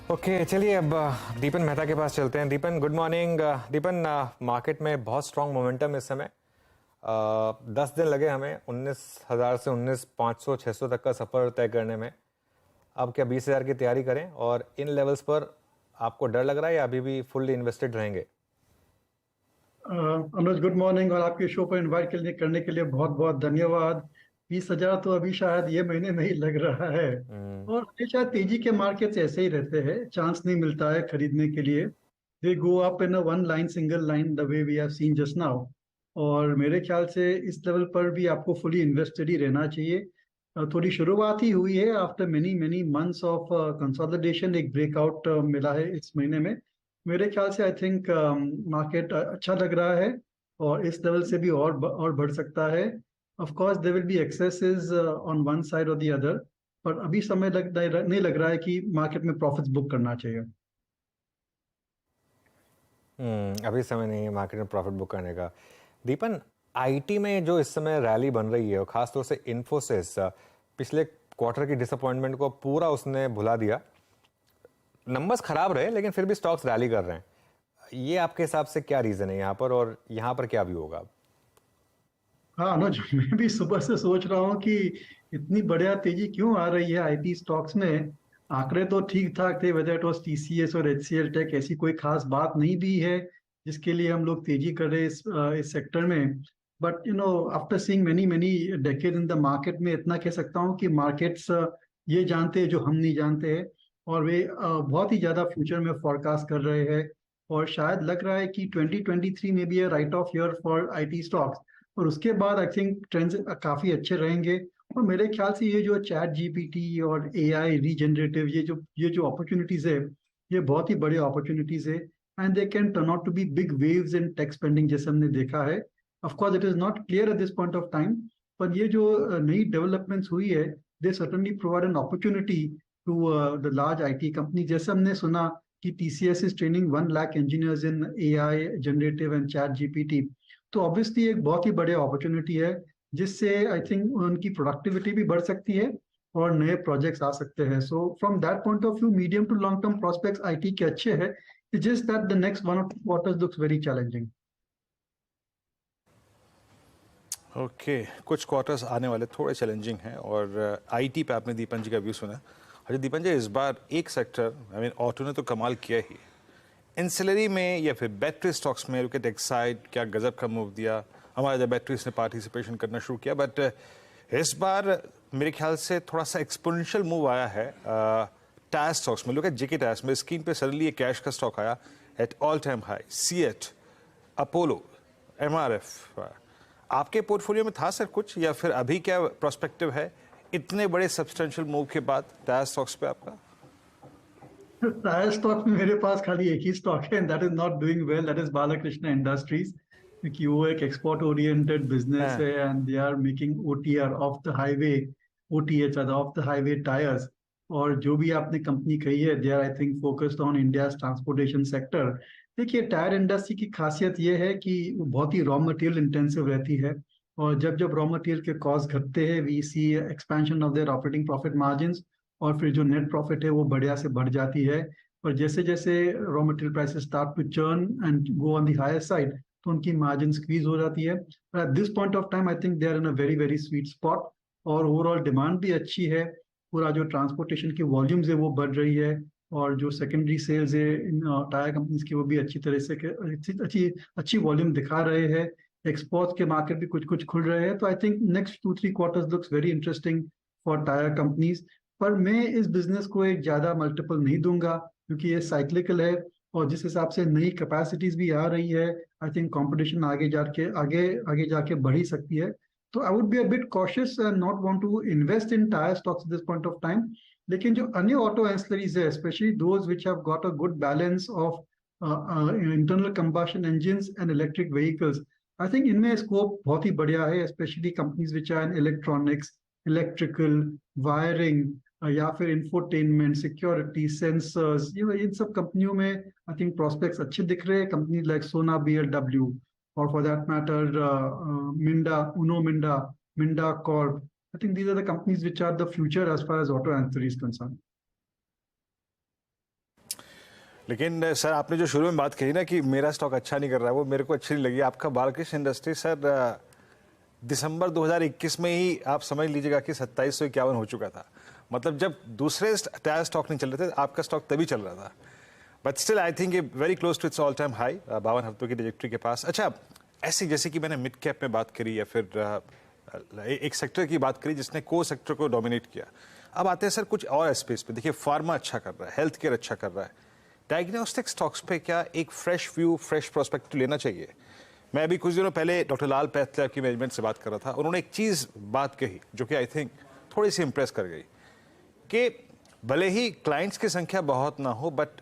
Okay चलिए अब दीपन मेहता के पास चलते हैं। दीपन गुड मॉर्निंग। दीपन मार्केट में बहुत स्ट्रांग मोमेंटम इस समय। 10 दिन लगे हमें 19,000 से 19,500 600 तक का सफ़र तय करने में। अब क्या 20,000 की तैयारी करें और इन लेवल्स पर आपको डर लग रहा है या अभी भी फुल्ली इन्वेस्टेड रहेंगे? अनुज गुड मॉर्निंग और आपके शो पर इनवाइट करने के लिए बहुत बहुत धन्यवाद। 20,000 तो अभी शायद ये महीने में ही लग रहा है। हम्म। और हमेशा तेजी के मार्केट्स ऐसे ही रहते हैं, चांस नहीं मिलता है खरीदने के लिए। They go up in a one line single line the way we have seen just now. और मेरे ख्याल से इस लेवल पर भी आपको फुली इन्वेस्टेड ही रहना चाहिए। थोड़ी शुरुआत ही हुई है, after many many months of consolidation एक ब्रेकआउट मिला है इस महीने में। मेरे ख्याल से आई थिंक मार्केट अच्छा लग रहा है और इस लेवल से भी और बढ़ सकता है। Of course there will be excesses on one side और द अदर, पर अभी समय नहीं लग रहा है कि मार्केट में प्रॉफिट्स बुक करना चाहिए। अभी समय नहीं है मार्केट में प्रॉफिट बुक करने का। दीपन, आईटी में जो इस समय रैली बन रही है और खासतौर से इन्फोसिस, पिछले क्वार्टर की डिसअपॉइंटमेंट को पूरा उसने भुला दिया। नंबर्स खराब रहे लेकिन फिर भी स्टॉक्स रैली कर रहे हैं। ये आपके हिसाब से क्या रीजन है यहाँ पर और यहाँ पर क्या व्यू होगा? हाँ अनुज, मैं भी सुबह से सोच रहा हूँ कि इतनी बढ़िया तेजी क्यों आ रही है आईटी स्टॉक्स में। आंकड़े तो ठीक ठाक थे, वेदर इट वाज टीसीएस और एचसीएल टेक, ऐसी कोई खास बात नहीं भी है जिसके लिए हम लोग तेजी कर रहे हैं इस सेक्टर में। But after seeing many many decade in the market, में इतना कह सकता हूँ कि मार्केट्स ये जानते हैं जो हम नहीं जानते हैं। और वे बहुत ही ज्यादा फ्यूचर में फॉरकास्ट कर रहे हैं। और शायद लग रहा है कि 2023 में भी है right of year for IT stocks. और उसके बाद आई थिंक ट्रेंड्स काफी अच्छे रहेंगे। और मेरे ख्याल से ये जो चैट जीपीटी और एआई रीजनरेटिव, ये जो अपॉर्चुनिटीज है, ये बहुत ही बड़ी अपॉर्चुनिटीज है। And they can turn out to be big waves in tech spending, जैसे हमने देखा है। Of course it is not clear at this point of time, पर ये जो नई डेवलपमेंट्स हुई है, they certainly provide an opportunity to the large IT company. जैसे हमने सुना कि TCS is training 1 lakh engineers in AI generative and chat GPT. तो ऑब्वियसली एक बहुत ही बड़ी अपॉर्चुनिटी है, जिससे आई थिंक उनकी प्रोडक्टिविटी भी बढ़ सकती है और नए प्रोजेक्ट्स आ सकते हैं। So from that point of view, medium to long term prospects IT के अच्छे हैं। It's just that the next 1 or 2 quarters looks very challenging. Okay कुछ क्वार्टर्स आने वाले थोड़े चैलेंजिंग हैं और आईटी पे आपने दीपन जी का व्यू सुना। अच्छा दीपन जी, इस बार एक सेक्टर आई मीन ऑटो ने तो कमाल किया ही, इंसिलरी में या फिर बैटरी स्टॉक्स में लुक एट एक्साइड, क्या गजब का मूव दिया। हमारा जब बैटरीज ने पार्टिसिपेशन करना शुरू किया, बट इस बार मेरे ख्याल से थोड़ा सा एक्सपोनेंशियल मूव आया है टायर स्टॉक्स में। लुक एट जेके टायर्स में स्क्रीन पे सडनली ये कैश का स्टॉक आया at all time high. CEAT, Apollo, MRF, आपके पोर्टफोलियो में था सर कुछ, या फिर अभी क्या प्रोस्पेक्टिव है इतने बड़े सब्सटेंशियल मूव के बाद टायर स्टॉक्स पे आपका? टायर स्टॉक में मेरे पास खाली एक ही स्टॉक है, that is not doing well, that is Balkrishna industries. क्योंकि वो एक एक्सपोर्ट ओरिएंटेड बिजनेस हाँ। है and they are making OTR of the highway, OTH of the highway tyres. और जो भी आपने कंपनी कही है, they are I think focused on India transportation sector. देखिए, टायर इंडस्ट्री की खासियत ये है कि वो बहुत ही रॉ मटेरियल इंटेंसिव रहती है। और जब जब रॉ मटेरियल के कॉस्ट घटते हैं, we see expansion of their operating profit margin. और फिर जो नेट प्रॉफिट है वो बढ़िया से बढ़ जाती है। पर जैसे जैसे raw material prices start to churn and go on the higher side, तो उनकी मार्जिन स्क्वीज हो जाती है। पर at this point of time I think they are in a very very sweet spot. और ओवरऑल डिमांड भी अच्छी है। पूरा जो ट्रांसपोर्टेशन की वॉल्यूम्स है वो बढ़ रही है। और जो सेकेंडरी सेल्स है इन टायर कंपनीज की, वो भी अच्छी तरह से अच्छी अच्छी अच्छी वॉल्यूम दिखा रहे हैं। एक्सपोर्ट के मार्केट भी कुछ कुछ खुल रहे हैं। तो I think next 2-3 quarters looks very interesting for tyre companies. पर मैं इस बिजनेस को एक ज्यादा मल्टीपल नहीं दूंगा, क्योंकि ये साइक्लिकल है। और जिस हिसाब से नई कैपेसिटीज भी आ रही है, आई थिंक कंपटीशन आगे जाके बढ़ ही सकती है। तो I would be a bit cautious and not want to invest in tyre stocks this point of time. लेकिन जो अन्य ऑटो एंसिलरीज है, specially those which have got a good balance of internal combustion engines and electric vehicles, I think इनमें scope बहुत ही बढ़िया है। Specially companies which are in electronics, electrical, wiring, या फिर इंफोटेनमेंट, सिक्योरिटी, सेंसर्स, इन सब कंपनियों में आई थिंक प्रोस्पेक्ट्स अच्छे दिख रहे हैं। कंपनी लाइक सोना बीएलडब्ल्यू, और for that matter Minda, Uno Minda, Minda Corp. I think these are the companies which are the future as far as auto ancillary is concern. लेकिन सर आपने जो शुरू में बात कही ना कि मेरा स्टॉक अच्छा नहीं कर रहा है, वो मेरे को अच्छी नहीं लगी। आपका बालकृष्ण इंडस्ट्री सर दिसंबर 2021 में ही आप समझ लीजिएगा कि 2751 हो चुका था। मतलब जब दूसरे टायर स्टॉक नहीं चल रहे थे, आपका स्टॉक तभी चल रहा था। बट स्टिल आई थिंक ये very close to its all time high, 52 हफ्तों की ट्रैजेक्टरी के पास। अच्छा, ऐसी जैसे कि मैंने मिड कैप में बात करी या फिर एक सेक्टर की बात करी जिसने को सेक्टर को डोमिनेट किया। अब आते हैं सर कुछ और स्पेस पे। देखिए फार्मा अच्छा कर रहा है, हेल्थ केयर अच्छा कर रहा है, डायग्नोस्टिक स्टॉक्स पे क्या एक फ्रेश व्यू, फ्रेश प्रोस्पेक्टिव लेना चाहिए? मैं अभी कुछ दिनों पहले डॉक्टर लाल पैथ लैब की मैनेजमेंट से बात कर रहा था। उन्होंने एक चीज़ बात कही जो कि आई थिंक थोड़ी सी इंप्रेस कर गई कि भले ही क्लाइंट्स की संख्या बहुत ना हो, but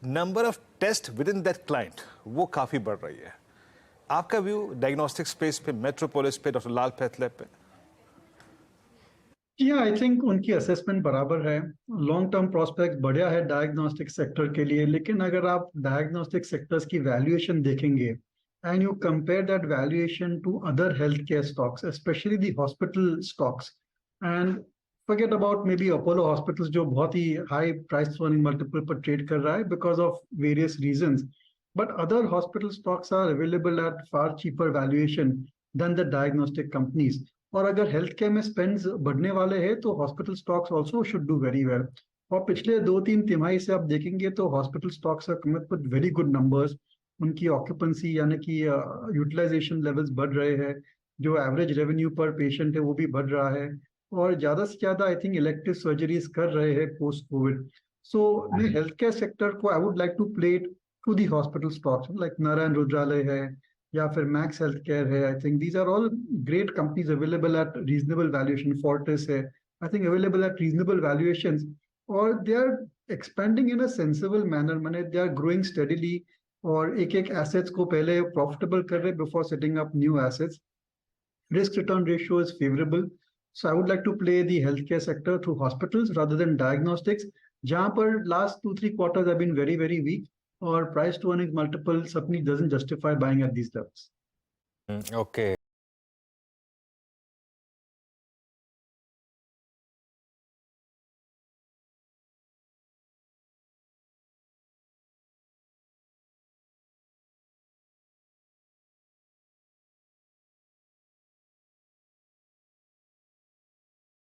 number of test within that client वो काफ़ी बढ़ रही है। आपका व्यू डायग्नोस्टिक स्पेस पे, मेट्रोपोलिस पे, डॉक्टर लाल पैथ लैब पे? जी हाँ, आई थिंक उनकी असेसमेंट बराबर है। लॉन्ग टर्म प्रोस्पेक्ट बढ़िया है डायग्नोस्टिक सेक्टर के लिए, लेकिन अगर आप डायग्नोस्टिक सेक्टर्स की वैल्यूएशन देखेंगे and you compare that valuation to other health care stocks, specially the hospital stocks, and forget about maybe Apollo Hospitals जो बहुत ही high price to earning multiple पर ट्रेड कर रहा है because of various reasons, but other hospital stocks are available at far cheaper valuation than the diagnostic companies. और अगर health care में स्पेंड्स बढ़ने वाले हैं तो hospital stocks also should do very well. और पिछले 2-3 तिमाही से आप देखेंगे तो hospital stocks are coming with very good numbers. उनकी ऑक्यूपेंसी यानी कि यूटिलाइजेशन लेवल्स बढ़ रहे हैं, जो एवरेज रेवेन्यू पर पेशेंट है वो भी बढ़ रहा है, और ज्यादा से ज्यादा आई थिंक इलेक्टिव सर्जरीज कर रहे हैं पोस्ट कोविड। सो मैं हेल्थ केयर सेक्टर को I would like to play it to the hospital stocks like Narayana Hrudayalaya है या फिर मैक्स हेल्थ केयर है। I think these are all great companies available at reasonable valuation. Fortis है I think available at reasonable valuations, और they are expanding in a sensible manner, माने they are growing steadily और एक एक assets को पहले profitable कर रहे before setting up new assets. Risk return ratio is favorable. So I would like to play the healthcare sector through hospitals rather than diagnostics, जहाँ पर last 2-3 quarters have been very, very weak, और price to earnings multiple certainly doesn't justify buying at these levels. Okay.